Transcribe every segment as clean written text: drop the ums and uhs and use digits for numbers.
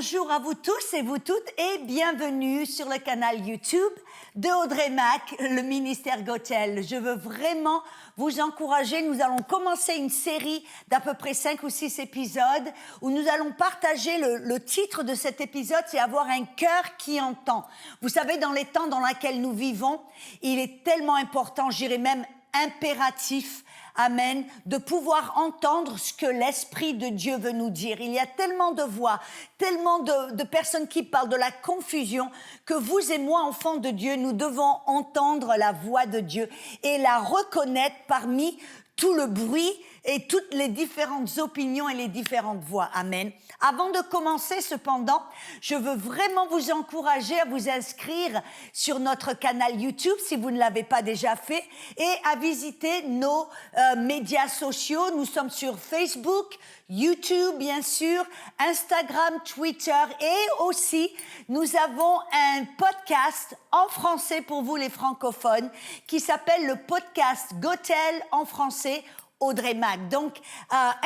Bonjour à vous tous et vous toutes et bienvenue sur le canal YouTube de Audrey Mac, le ministère Gotel. Je veux vraiment vous encourager. Nous allons commencer une série d'à peu près 5 ou 6 épisodes où nous allons partager le titre de cet épisode, c'est avoir un cœur qui entend. Vous savez, dans les temps dans lesquels nous vivons, il est tellement important, je dirais même impératif, amen, de pouvoir entendre ce que l'Esprit de Dieu veut nous dire. Il y a tellement de voix, tellement de personnes qui parlent de la confusion que vous et moi, enfants de Dieu, nous devons entendre la voix de Dieu et la reconnaître parmi tout le bruit et toutes les différentes opinions et les différentes voix. Amen. Avant de commencer, cependant, je veux vraiment vous encourager à vous inscrire sur notre canal YouTube si vous ne l'avez pas déjà fait et à visiter nos médias sociaux. Nous sommes sur Facebook, YouTube, bien sûr, Instagram, Twitter et aussi, nous avons un podcast en français pour vous les francophones qui s'appelle le podcast Gotel en français, Audrey Mac. Donc,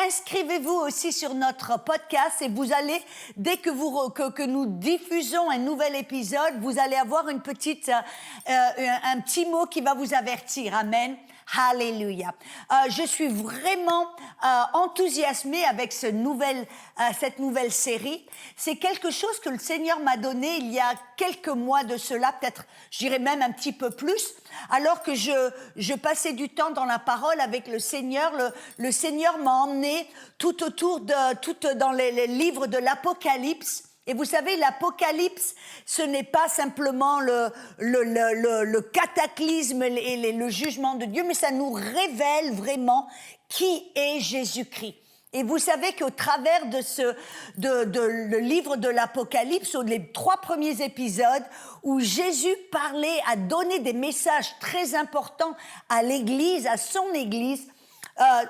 inscrivez-vous aussi sur notre podcast et vous allez, dès que nous diffusons un nouvel épisode, vous allez avoir un petit mot qui va vous avertir. Amen. Alléluia. Je suis vraiment enthousiasmée avec cette nouvelle série. C'est quelque chose que le Seigneur m'a donné il y a quelques mois de cela, peut-être, je dirais même un petit peu plus, alors que je passais du temps dans la parole avec le Seigneur. Le Seigneur m'a emmené tout dans les livres de l'Apocalypse. Et vous savez, l'Apocalypse, ce n'est pas simplement le cataclysme et le jugement de Dieu, mais ça nous révèle vraiment qui est Jésus-Christ. Et vous savez qu'au travers de le livre de l'Apocalypse, les 3 premiers épisodes, où Jésus parlait, a donné des messages très importants à l'Église, à son Église, à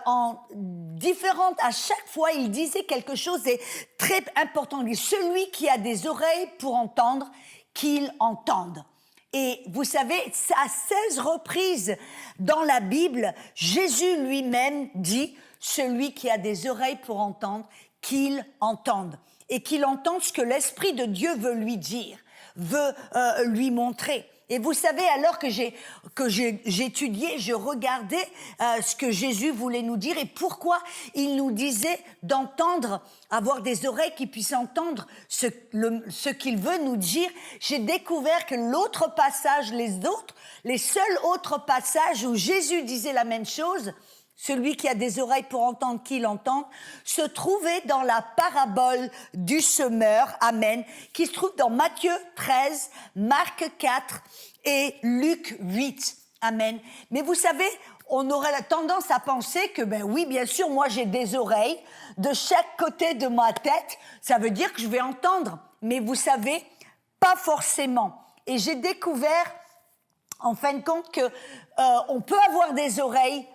chaque fois, il disait quelque chose de très important. Il dit, celui qui a des oreilles pour entendre, qu'il entende. Et vous savez, à 16 reprises dans la Bible, Jésus lui-même dit, celui qui a des oreilles pour entendre, qu'il entende. Et qu'il entende ce que l'Esprit de Dieu veut lui dire, veut lui montrer. Et vous savez, alors que j'étudiais, je regardais ce que Jésus voulait nous dire et pourquoi il nous disait d'entendre, avoir des oreilles qui puissent entendre ce qu'il veut nous dire. J'ai découvert que l'autre passage, les seuls autres passages où Jésus disait la même chose, celui qui a des oreilles pour entendre, qu'il entende, se trouvait dans la parabole du semeur, amen, qui se trouve dans Matthieu 13, Marc 4 et Luc 8, amen. Mais vous savez, on aurait la tendance à penser que, oui, bien sûr, moi j'ai des oreilles de chaque côté de ma tête, ça veut dire que je vais entendre. Mais vous savez, pas forcément. Et j'ai découvert, en fin de compte, que on peut avoir des oreilles,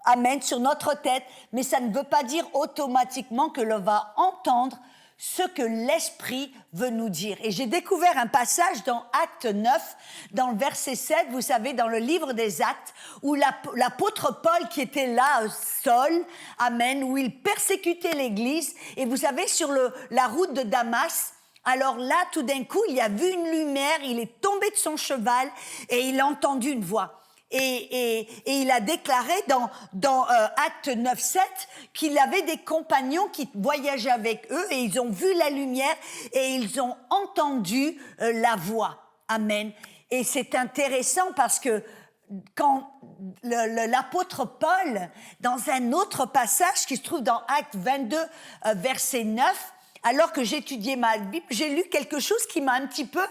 amen, sur notre tête, mais ça ne veut pas dire automatiquement que l'on va entendre ce que l'Esprit veut nous dire. Et j'ai découvert un passage dans Acte 9, dans le verset 7, vous savez, dans le livre des Actes, où l'apôtre Paul, qui était là, Saul, amen, où il persécutait l'Église, et vous savez, sur la route de Damas, alors là, tout d'un coup, il a vu une lumière, il est tombé de son cheval, et il a entendu une voix. Et il a déclaré dans Acte 9-7 qu'il avait des compagnons qui voyageaient avec eux et ils ont vu la lumière et ils ont entendu la voix. Amen. Et c'est intéressant parce que quand l'apôtre Paul, dans un autre passage qui se trouve dans Acte 22, verset 9, alors que j'étudiais ma Bible, j'ai lu quelque chose qui m'a un petit peu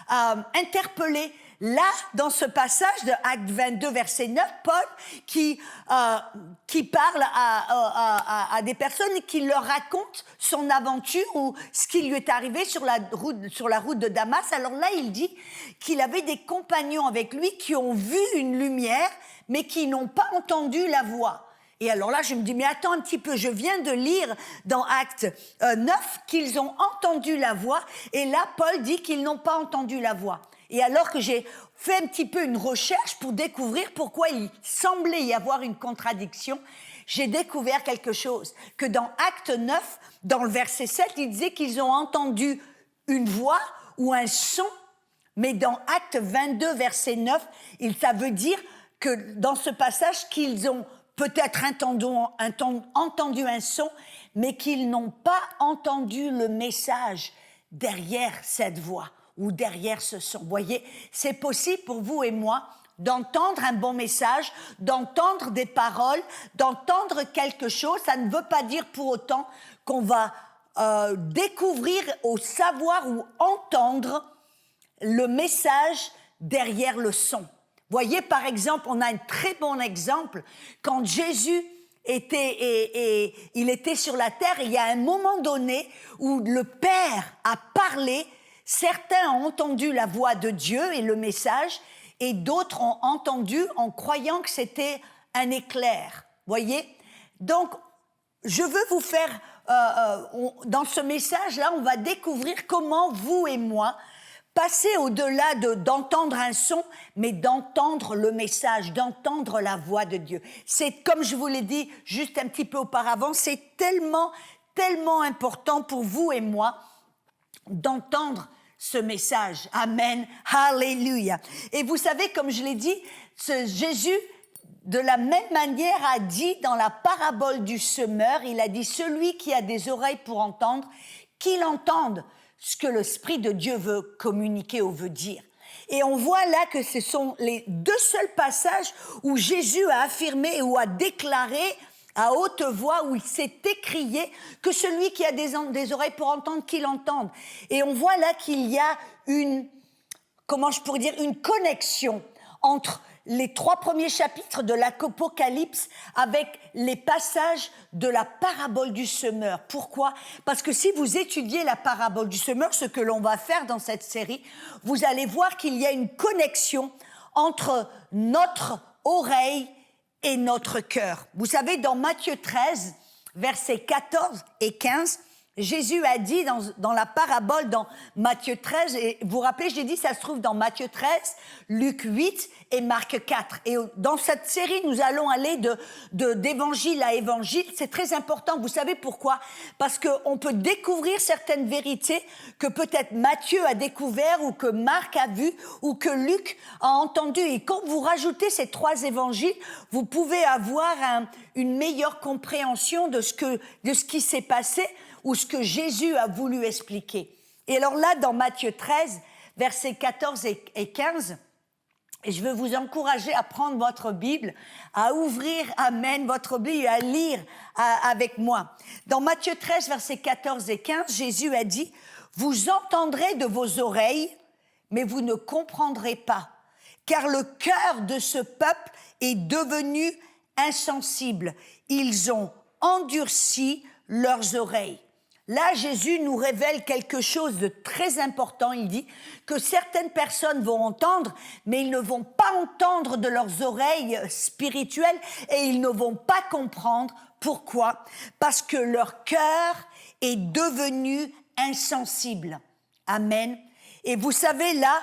interpellée. Là, dans ce passage de Acte 22, verset 9, Paul qui parle à des personnes et qui leur raconte son aventure ou ce qui lui est arrivé sur la route de Damas. Alors là, il dit qu'il avait des compagnons avec lui qui ont vu une lumière, mais qui n'ont pas entendu la voix. Et alors là, je me dis, mais attends un petit peu, je viens de lire dans Acte 9 qu'ils ont entendu la voix, et là, Paul dit qu'ils n'ont pas entendu la voix. Et alors que j'ai fait un petit peu une recherche pour découvrir pourquoi il semblait y avoir une contradiction, j'ai découvert quelque chose, que dans Acte 9, dans le verset 7, il disait qu'ils ont entendu une voix ou un son, mais dans Acte 22, verset 9, ça veut dire que dans ce passage, qu'ils ont peut-être entendu un son, mais qu'ils n'ont pas entendu le message derrière cette voix ou derrière ce son. Vous voyez, c'est possible pour vous et moi d'entendre un bon message, d'entendre des paroles, d'entendre quelque chose. Ça ne veut pas dire pour autant qu'on va découvrir ou savoir ou entendre le message derrière le son. Voyez, par exemple, on a un très bon exemple, quand Jésus il était sur la terre, et il y a un moment donné où le Père a parlé, certains ont entendu la voix de Dieu et le message, et d'autres ont entendu en croyant que c'était un éclair. Voyez ? Donc, je veux vous faire, dans ce message-là, on va découvrir comment vous et moi, passer au-delà d'entendre un son, mais d'entendre le message, d'entendre la voix de Dieu. C'est, comme je vous l'ai dit juste un petit peu auparavant, c'est tellement, tellement important pour vous et moi d'entendre ce message. Amen. Alléluia. Et vous savez, comme je l'ai dit, Jésus, de la même manière, a dit dans la parabole du semeur, il a dit « Celui qui a des oreilles pour entendre, qu'il entende » ce que l'Esprit de Dieu veut communiquer ou veut dire. Et on voit là que ce sont les deux seuls passages où Jésus a affirmé ou a déclaré à haute voix, où il s'est écrié que celui qui a des oreilles pour entendre, qu'il entende. Et on voit là qu'il y a une connexion entre les 3 premiers chapitres de l'Apocalypse avec les passages de la parabole du semeur. Pourquoi ? Parce que si vous étudiez la parabole du semeur, ce que l'on va faire dans cette série, vous allez voir qu'il y a une connexion entre notre oreille et notre cœur. Vous savez, dans Matthieu 13, versets 14 et 15, Jésus a dit dans la parabole, dans Matthieu 13, et vous vous rappelez, j'ai dit, ça se trouve dans Matthieu 13, Luc 8 et Marc 4. Et dans cette série, nous allons aller d'évangile à évangile. C'est très important. Vous savez pourquoi ? Parce qu'on peut découvrir certaines vérités que peut-être Matthieu a découvert, ou que Marc a vu, ou que Luc a entendu. Et quand vous rajoutez ces 3 évangiles, vous pouvez avoir une meilleure compréhension de ce qui s'est passé, ou ce que Jésus a voulu expliquer. Et alors là, dans Matthieu 13, versets 14 et 15, et je veux vous encourager à prendre votre Bible, à ouvrir, amen, votre Bible et à lire avec moi. Dans Matthieu 13, versets 14 et 15, Jésus a dit « Vous entendrez de vos oreilles, mais vous ne comprendrez pas, car le cœur de ce peuple est devenu insensible. Ils ont endurci leurs oreilles. » Là, Jésus nous révèle quelque chose de très important. Il dit que certaines personnes vont entendre, mais ils ne vont pas entendre de leurs oreilles spirituelles et ils ne vont pas comprendre. Pourquoi ? Parce que leur cœur est devenu insensible. Amen. Et vous savez, là,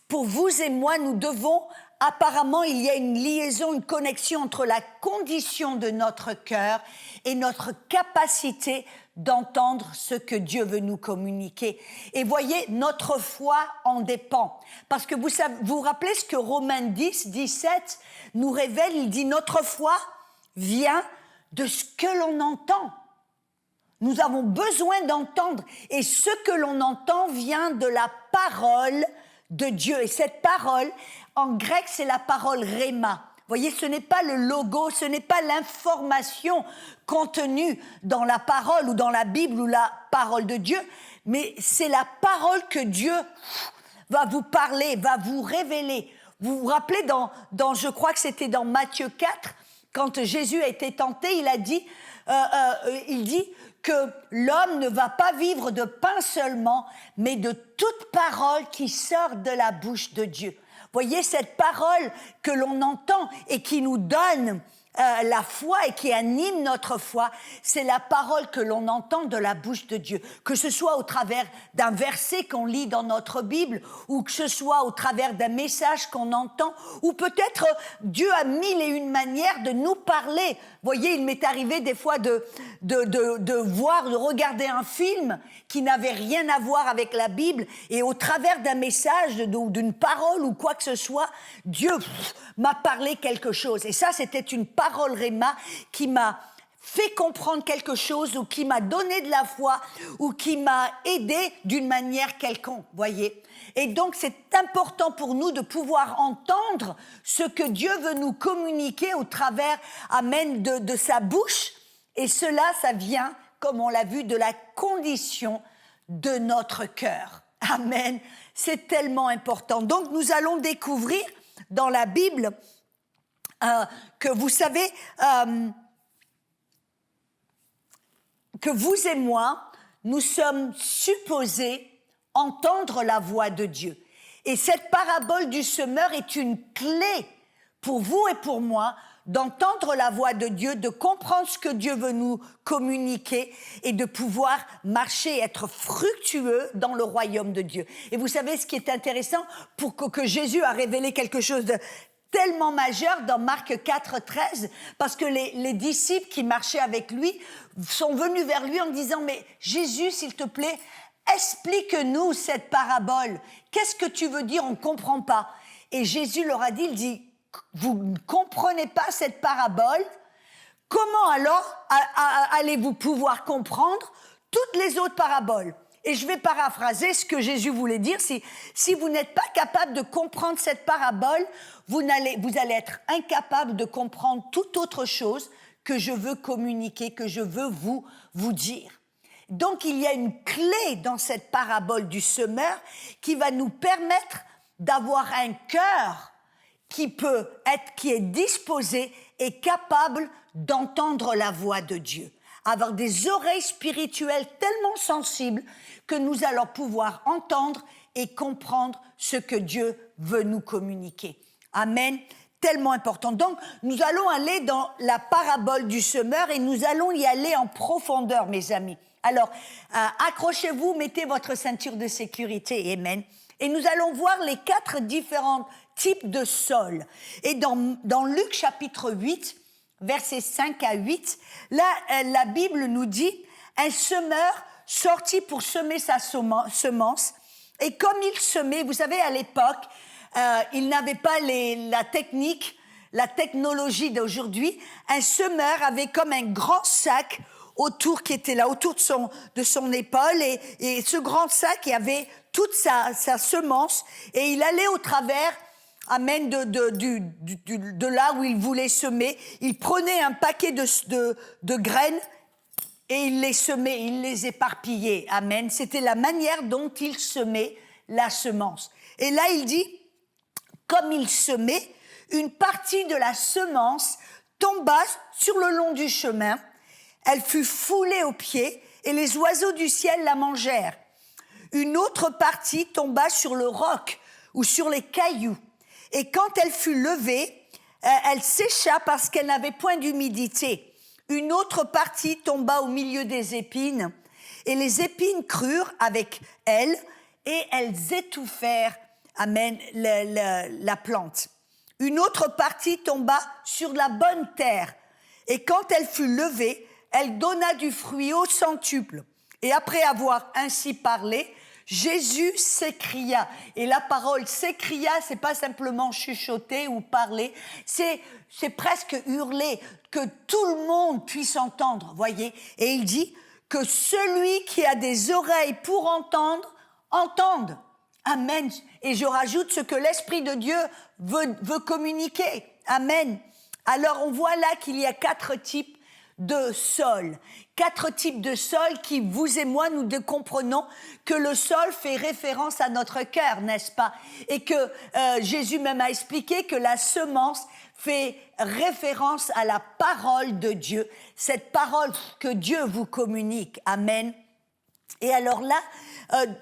pour vous et moi, nous devons... Apparemment, il y a une liaison, une connexion entre la condition de notre cœur et notre capacité d'entendre ce que Dieu veut nous communiquer. Et voyez, notre foi en dépend. Parce que vous vous rappelez ce que Romains 10, 17 nous révèle, il dit « Notre foi vient de ce que l'on entend ». Nous avons besoin d'entendre. Et ce que l'on entend vient de la parole de Dieu. Et cette parole, en grec, c'est la parole rhéma. Vous voyez, ce n'est pas le logo, ce n'est pas l'information contenue dans la parole ou dans la Bible ou la parole de Dieu, mais c'est la parole que Dieu va vous parler, va vous révéler. Vous vous rappelez, je crois que c'était dans Matthieu 4, quand Jésus a été tenté, il dit que l'homme ne va pas vivre de pain seulement, mais de toute parole qui sort de la bouche de Dieu. Voyez, cette parole que l'on entend et qui nous donne la foi et qui anime notre foi, c'est la parole que l'on entend de la bouche de Dieu. Que ce soit au travers d'un verset qu'on lit dans notre Bible, ou que ce soit au travers d'un message qu'on entend, ou peut-être Dieu a mille et une manières de nous parler. Vous voyez, il m'est arrivé des fois de regarder un film qui n'avait rien à voir avec la Bible, et au travers d'un message, d'une parole ou quoi que ce soit, Dieu m'a parlé quelque chose. Et ça, c'était une parole réma qui m'a fait comprendre quelque chose, ou qui m'a donné de la foi, ou qui m'a aidé d'une manière quelconque, voyez. Et donc, c'est important pour nous de pouvoir entendre ce que Dieu veut nous communiquer au travers, amen, de sa bouche. Et cela, ça vient, comme on l'a vu, de la condition de notre cœur. Amen. C'est tellement important. Donc, nous allons découvrir dans la Bible que vous savez que vous et moi, nous sommes supposés entendre la voix de Dieu. Et cette parabole du semeur est une clé pour vous et pour moi d'entendre la voix de Dieu, de comprendre ce que Dieu veut nous communiquer et de pouvoir marcher, être fructueux dans le royaume de Dieu. Et vous savez ce qui est intéressant, pour que Jésus a révélé quelque chose de tellement majeur dans Marc 4, 13, parce que les disciples qui marchaient avec lui sont venus vers lui en disant « Mais Jésus, s'il te plaît, explique-nous cette parabole. Qu'est-ce que tu veux dire? On ne comprend pas. » Et Jésus leur a dit, il dit « Vous ne comprenez pas cette parabole? Comment alors allez-vous pouvoir comprendre toutes les autres paraboles ?» Et je vais paraphraser ce que Jésus voulait dire. Si vous n'êtes pas capable de comprendre cette parabole, vous allez être incapable de comprendre toute autre chose que je veux communiquer, que je veux vous dire. Donc, il y a une clé dans cette parabole du semeur qui va nous permettre d'avoir un cœur qui est disposé et capable d'entendre la voix de Dieu. Avoir des oreilles spirituelles tellement sensibles que nous allons pouvoir entendre et comprendre ce que Dieu veut nous communiquer. Amen. Tellement important. Donc, nous allons aller dans la parabole du semeur et nous allons y aller en profondeur, mes amis. Alors, accrochez-vous, mettez votre ceinture de sécurité. Amen. Et nous allons voir les 4 différents types de sols. Et dans Luc chapitre 8, versets 5 à 8, là, la Bible nous dit « Un semeur sortit pour semer sa semence, et comme il semait, vous savez, à l'époque, il n'avait pas la technique, la technologie d'aujourd'hui. Un semeur avait comme un grand sac qui était là, autour de son épaule, et ce grand sac, il y avait toute sa semence, et il allait au travers, amen, de là où il voulait semer. Il prenait un paquet de graines et il les semait, il les éparpillait. Amen. C'était la manière dont il semait la semence. Et là, il dit, comme il semait, une partie de la semence tomba sur le long du chemin. Elle fut foulée aux pieds et les oiseaux du ciel la mangèrent. Une autre partie tomba sur le roc ou sur les cailloux. Et quand elle fut levée, elle sécha parce qu'elle n'avait point d'humidité. Une autre partie tomba au milieu des épines, et les épines crurent avec elle, et elles étouffèrent, amen, la plante. Une autre partie tomba sur la bonne terre, et quand elle fut levée, elle donna du fruit au centuple. Et après avoir ainsi parlé, Jésus s'écria, et la parole s'écria, c'est pas simplement chuchoter ou parler, c'est presque hurler, que tout le monde puisse entendre, voyez. Et il dit que celui qui a des oreilles pour entendre, entende. Amen. Et je rajoute ce que l'Esprit de Dieu veut communiquer. Amen. Alors on voit là qu'il y a 4 types de sol. 4 types de sol qui, vous et moi, nous comprenons que le sol fait référence à notre cœur, n'est-ce pas? Et que Jésus même a expliqué que la semence fait référence à la parole de Dieu, cette parole que Dieu vous communique. Amen. Et alors là,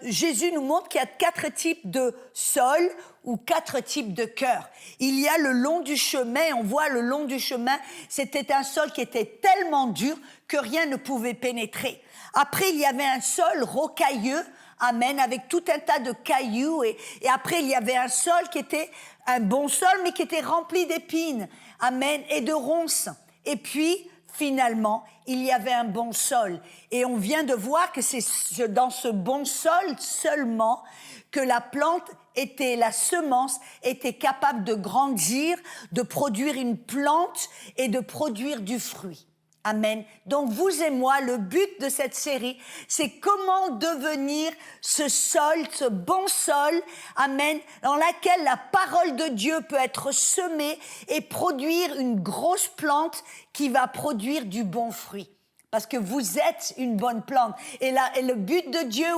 Jésus nous montre qu'il y a 4 types de sol ou 4 types de cœur. Il y a le long du chemin, on voit le long du chemin, c'était un sol qui était tellement dur que rien ne pouvait pénétrer. Après, il y avait un sol rocailleux, amen, avec tout un tas de cailloux. Et après, il y avait un sol qui était un bon sol, mais qui était rempli d'épines, amen, et de ronces. Et puis, finalement, il y avait un bon sol. Et on vient de voir que c'est dans ce bon sol seulement que la plante était, la semence était capable de grandir, de produire une plante et de produire du fruit. Amen. Donc vous et moi, le but de cette série, c'est comment devenir ce sol, ce bon sol, amen, dans laquelle la parole de Dieu peut être semée et produire une grosse plante qui va produire du bon fruit. Parce que vous êtes une bonne plante. Et le but de Dieu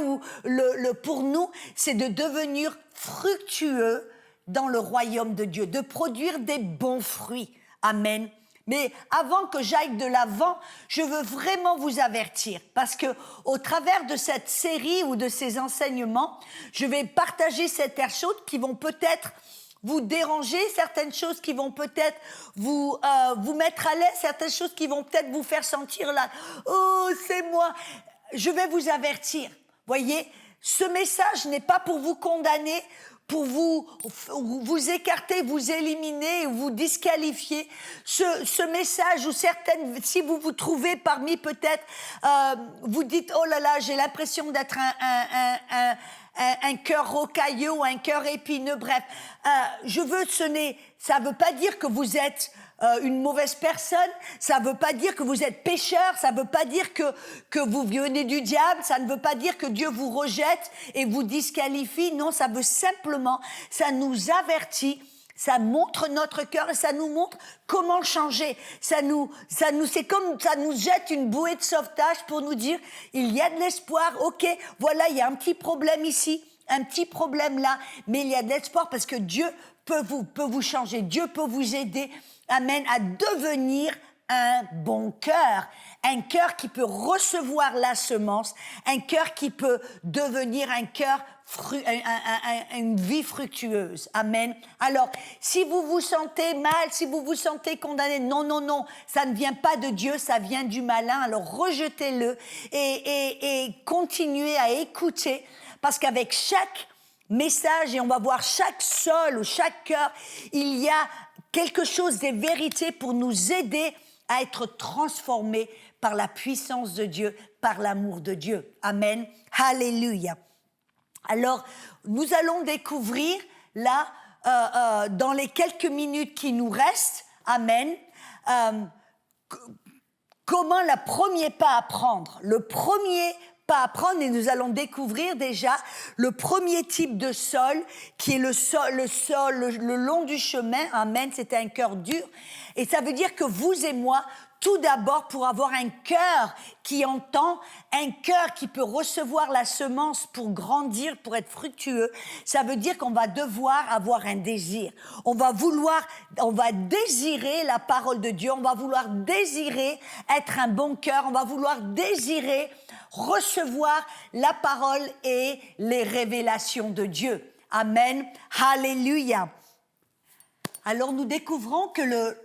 pour nous, c'est de devenir fructueux dans le royaume de Dieu, de produire des bons fruits. Amen. Mais avant que j'aille de l'avant, je veux vraiment vous avertir parce que au travers de cette série ou de ces enseignements, je vais partager certaines choses qui vont peut-être vous déranger, certaines choses qui vont peut-être vous mettre à l'aise, certaines choses qui vont peut-être vous faire sentir là, oh c'est moi. Je vais vous avertir. Voyez, ce message n'est pas pour vous condamner, pour vous écarter, vous éliminer, vous disqualifier. Ce message ou certaines, si vous vous trouvez parmi peut-être, vous dites oh là là, j'ai l'impression d'être un cœur rocailleux ou un cœur épineux. Bref, ça veut pas dire que vous êtes une mauvaise personne, ça veut pas dire que vous êtes pécheur, ça veut pas dire que vous venez du diable, ça ne veut pas dire que Dieu vous rejette et vous disqualifie. Non, ça veut simplement, ça nous avertit, ça montre notre cœur et ça nous montre comment changer. C'est comme ça nous jette une bouée de sauvetage pour nous dire il y a de l'espoir. Ok, voilà, il y a un petit problème ici, un petit problème là, mais il y a de l'espoir parce que Dieu peut vous changer, Dieu peut vous aider. Amen, à devenir un bon cœur, un cœur qui peut recevoir la semence, un cœur qui peut devenir un cœur, une vie fructueuse. Amen. Alors, si vous vous sentez mal, si vous vous sentez condamné, non, ça ne vient pas de Dieu, ça vient du malin, alors rejetez-le et continuez à écouter, parce qu'avec chaque message, et on va voir chaque sol ou chaque cœur, il y a quelque chose des vérités pour nous aider à être transformés par la puissance de Dieu, par l'amour de Dieu. Amen. Alléluia. Alors, nous allons découvrir là, dans les quelques minutes qui nous restent, amen, comment le premier pas à prendre. Le premier pas à prendre, et nous allons découvrir déjà le premier type de sol, qui est le long du chemin, amen, c'est un cœur dur, et ça veut dire que vous et moi, tout d'abord, pour avoir un cœur qui entend, un cœur qui peut recevoir la semence pour grandir, pour être fructueux, ça veut dire qu'on va devoir avoir un désir. On va désirer la parole de Dieu, on va vouloir désirer être un bon cœur, on va vouloir désirer recevoir la parole et les révélations de Dieu. Amen. Alléluia. Alors nous découvrons que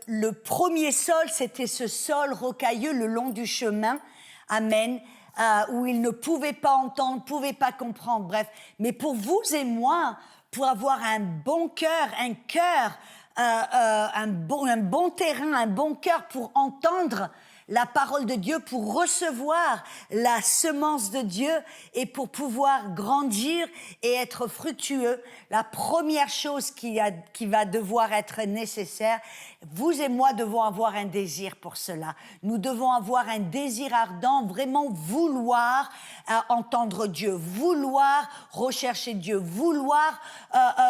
le premier sol, c'était ce sol rocailleux le long du chemin, amen, où il ne pouvait pas entendre, ne pouvait pas comprendre, bref. Mais pour vous et moi, pour avoir un bon cœur, un bon terrain, un bon cœur pour entendre la parole de Dieu, pour recevoir la semence de Dieu et pour pouvoir grandir et être fructueux, la première chose qui va devoir être nécessaire, vous et moi devons avoir un désir pour cela. Nous devons avoir un désir ardent, vraiment vouloir entendre Dieu, vouloir rechercher Dieu, vouloir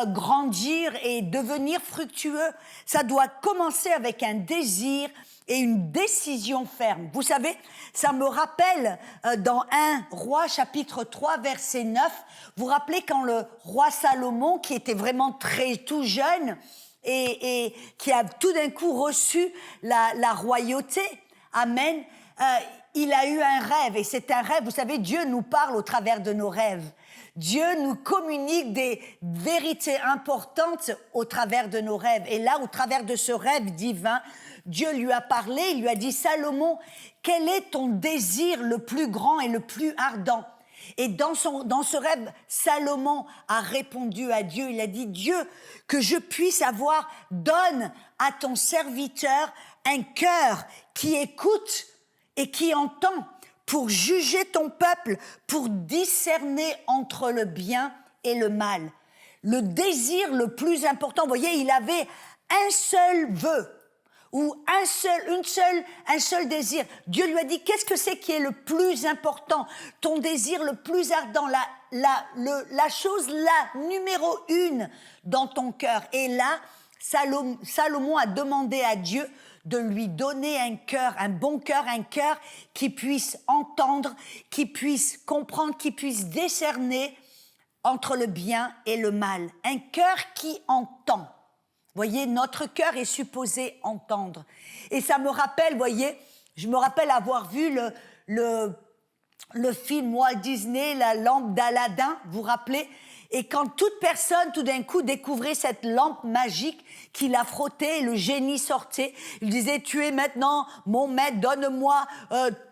grandir et devenir fructueux. Ça doit commencer avec un désir et une décision ferme. Vous savez, ça me rappelle dans 1 Roi chapitre 3 verset 9, vous rappelez quand le roi Salomon, qui était vraiment tout jeune et qui a tout d'un coup reçu la royauté, amen, il a eu un rêve, et c'est un rêve, vous savez, Dieu nous parle au travers de nos rêves. Dieu nous communique des vérités importantes au travers de nos rêves. Et là, au travers de ce rêve divin, Dieu lui a parlé, il lui a dit, Salomon, quel est ton désir le plus grand et le plus ardent? Et dans ce rêve, Salomon a répondu à Dieu, il a dit, Dieu, que je puisse avoir, donne à ton serviteur un cœur qui écoute et qui entend, pour juger ton peuple, pour discerner entre le bien et le mal. Le désir le plus important, vous voyez, il avait un seul vœu, ou un seul désir. Dieu lui a dit, qu'est-ce que c'est qui est le plus important, ton désir le plus ardent, la chose numéro 1 dans ton cœur. Et là, Salomon a demandé à Dieu de lui donner un cœur, un bon cœur, un cœur qui puisse entendre, qui puisse comprendre, qui puisse discerner entre le bien et le mal. Un cœur qui entend. Voyez, notre cœur est supposé entendre. Et ça me rappelle, voyez, je me rappelle avoir vu le film Walt Disney, la lampe d'Aladin, vous vous rappelez? Et quand toute personne, tout d'un coup, découvrait cette lampe magique qu'il a frottée, le génie sortait. Il disait, tu es maintenant mon maître, donne-moi,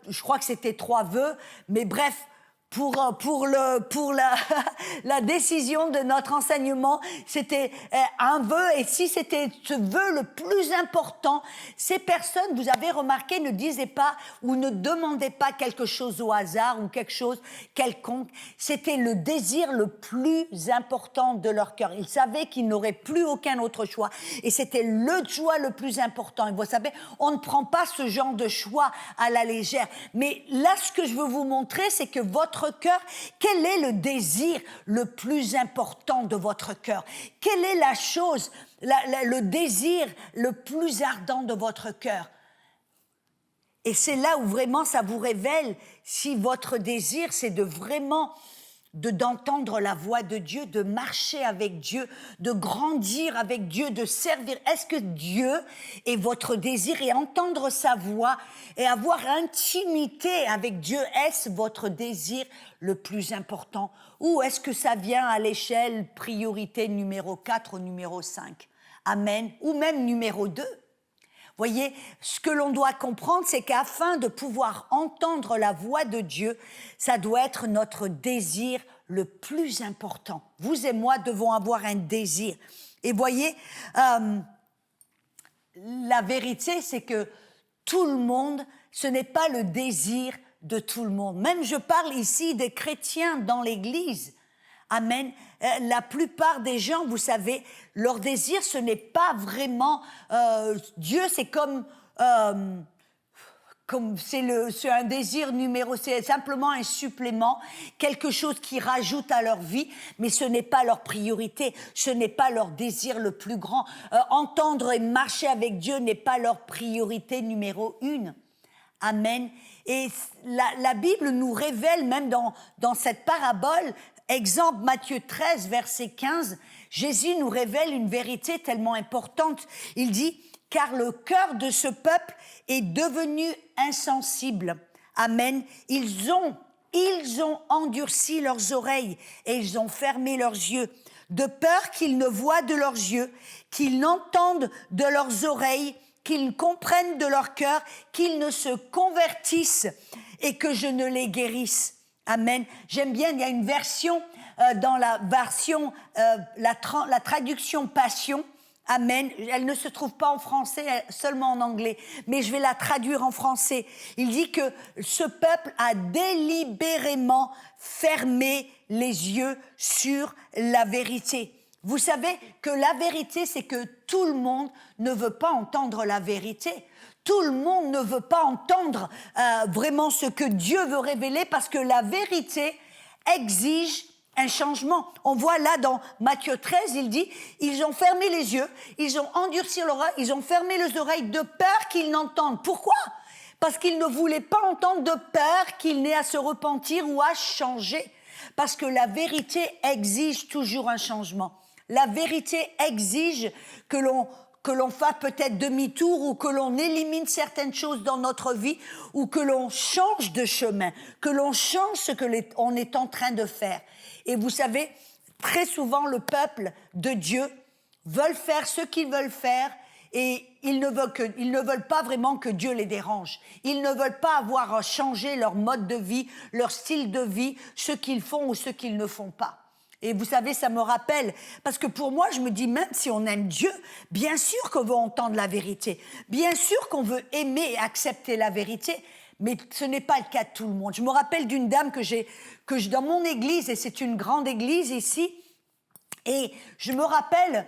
je crois que c'était 3 vœux, mais bref, pour la décision de notre enseignement, c'était un vœu, et si c'était ce vœu le plus important, ces personnes, vous avez remarqué, ne disaient pas ou ne demandaient pas quelque chose au hasard ou quelque chose quelconque. C'était le désir le plus important de leur cœur. Ils savaient qu'ils n'auraient plus aucun autre choix, et c'était le choix le plus important. Et vous savez, on ne prend pas ce genre de choix à la légère. Mais là, ce que je veux vous montrer, c'est que votre cœur, quel est le désir le plus important de votre cœur? Quelle est la chose, le désir le plus ardent de votre cœur? Et c'est là où vraiment ça vous révèle si votre désir, c'est d'entendre la voix de Dieu, de marcher avec Dieu, de grandir avec Dieu, de servir. Est-ce que Dieu est votre désir, et entendre sa voix et avoir intimité avec Dieu, est-ce votre désir le plus important? Ou est-ce que ça vient à l'échelle priorité numéro 4 ou numéro 5? Amen. Ou même numéro 2. Voyez, ce que l'on doit comprendre, c'est qu'afin de pouvoir entendre la voix de Dieu, ça doit être notre désir le plus important. Vous et moi devons avoir un désir. Et voyez, la vérité, c'est que tout le monde, ce n'est pas le désir de tout le monde. Même je parle ici des chrétiens dans l'Église. Amen. La plupart des gens, vous savez, leur désir, ce n'est pas vraiment Dieu, c'est comme c'est un désir numéro, c'est simplement un supplément, quelque chose qui rajoute à leur vie, mais ce n'est pas leur priorité, ce n'est pas leur désir le plus grand. Entendre et marcher avec Dieu n'est pas leur priorité numéro 1. Amen. Et la Bible nous révèle, même dans cette parabole, exemple Matthieu 13, verset 15, Jésus nous révèle une vérité tellement importante. Il dit, car le cœur de ce peuple est devenu insensible. Amen. Ils ont endurci leurs oreilles et ils ont fermé leurs yeux, de peur qu'ils ne voient de leurs yeux, qu'ils n'entendent de leurs oreilles, qu'ils comprennent de leur cœur, qu'ils ne se convertissent et que je ne les guérisse. Amen. J'aime bien, il y a une version, dans la version, la traduction Passion. Amen. Elle ne se trouve pas en français, seulement en anglais. Mais je vais la traduire en français. Il dit que ce peuple a délibérément fermé les yeux sur la vérité. Vous savez que la vérité, c'est que tout le monde ne veut pas entendre la vérité. Tout le monde ne veut pas entendre vraiment ce que Dieu veut révéler, parce que la vérité exige un changement. On voit là dans Matthieu 13, il dit, ils ont fermé les yeux, ils ont endurci l'oreille, ils ont fermé les oreilles de peur qu'ils n'entendent. Pourquoi? Parce qu'ils ne voulaient pas entendre, de peur qu'il n'ait à se repentir ou à changer. Parce que la vérité exige toujours un changement. La vérité exige que l'on que l'on fasse peut-être demi-tour ou que l'on élimine certaines choses dans notre vie ou que l'on change de chemin, que l'on change ce que on est en train de faire. Et vous savez, très souvent, le peuple de Dieu veulent faire ce qu'ils veulent faire et ils ne veulent pas vraiment que Dieu les dérange. Ils ne veulent pas avoir changé leur mode de vie, leur style de vie, ce qu'ils font ou ce qu'ils ne font pas. Et vous savez, ça me rappelle, parce que pour moi, je me dis, même si on aime Dieu, bien sûr qu'on veut entendre la vérité, bien sûr qu'on veut aimer et accepter la vérité, mais ce n'est pas le cas de tout le monde. Je me rappelle d'une dame que dans mon église, et c'est une grande église ici, et je me rappelle,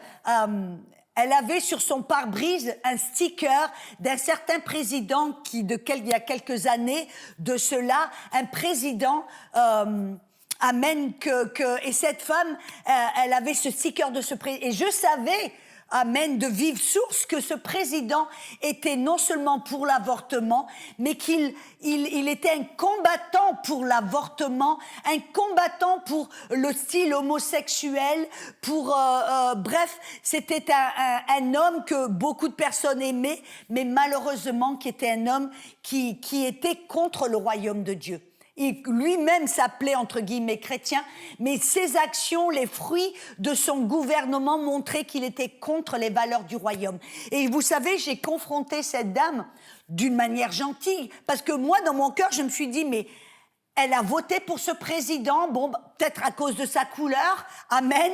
elle avait sur son pare-brise un sticker d'un certain président il y a quelques années de cela, un président... Amen, et cette femme, elle avait ce sticker de ce président. Et je savais, amen, de vive source, que ce président était non seulement pour l'avortement, mais qu'il était un combattant pour l'avortement, un combattant pour le style homosexuel, bref, c'était un homme que beaucoup de personnes aimaient, mais malheureusement qui était un homme qui était contre le royaume de Dieu. Il lui-même s'appelait, entre guillemets, chrétien, mais ses actions, les fruits de son gouvernement montraient qu'il était contre les valeurs du royaume. Et vous savez, j'ai confronté cette dame d'une manière gentille, parce que moi, dans mon cœur, je me suis dit, mais elle a voté pour ce président, bon, peut-être à cause de sa couleur, amen,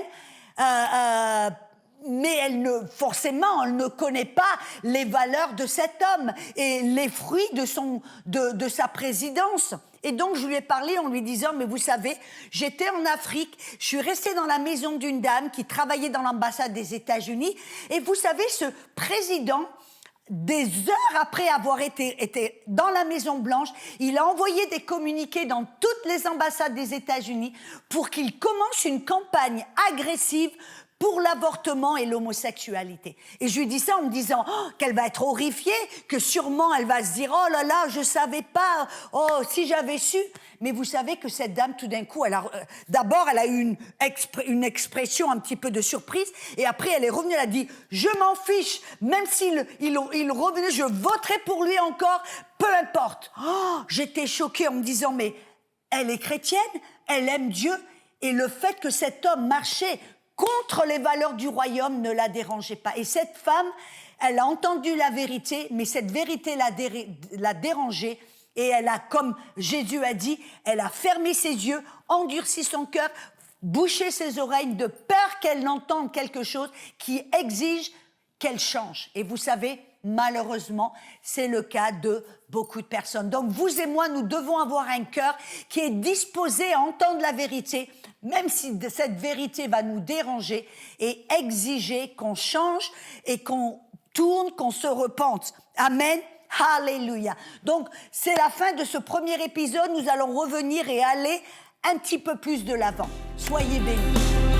mais elle ne connaît pas les valeurs de cet homme et les fruits de sa présidence. Et donc, je lui ai parlé en lui disant, mais vous savez, j'étais en Afrique, je suis restée dans la maison d'une dame qui travaillait dans l'ambassade des États-Unis, et vous savez, ce président, des heures après avoir été dans la Maison-Blanche, il a envoyé des communiqués dans toutes les ambassades des États-Unis pour qu'il commence une campagne agressive pour l'avortement et l'homosexualité. Et je lui dis ça en me disant qu'elle va être horrifiée, que sûrement elle va se dire « Oh là là, je savais pas, oh, si j'avais su ». Mais vous savez que cette dame, tout d'un coup, d'abord, elle a eu une expression un petit peu de surprise, et après, elle est revenue, elle a dit « Je m'en fiche, même s'il revenait, je voterai pour lui encore, peu importe ». Oh, j'étais choquée en me disant « Mais elle est chrétienne, elle aime Dieu, et le fait que cet homme marchait contre les valeurs du royaume ne la dérangeait pas. » Et cette femme, elle a entendu la vérité, mais cette vérité l'a dérangée. Et elle a, comme Jésus a dit, elle a fermé ses yeux, endurci son cœur, bouché ses oreilles de peur qu'elle n'entende quelque chose qui exige qu'elle change. Et vous savez, malheureusement, c'est le cas de beaucoup de personnes. Donc vous et moi, nous devons avoir un cœur qui est disposé à entendre la vérité, même si cette vérité va nous déranger, et exiger qu'on change et qu'on tourne, qu'on se repente. Amen. Alléluia. Donc, c'est la fin de ce premier épisode. Nous allons revenir et aller un petit peu plus de l'avant. Soyez bénis.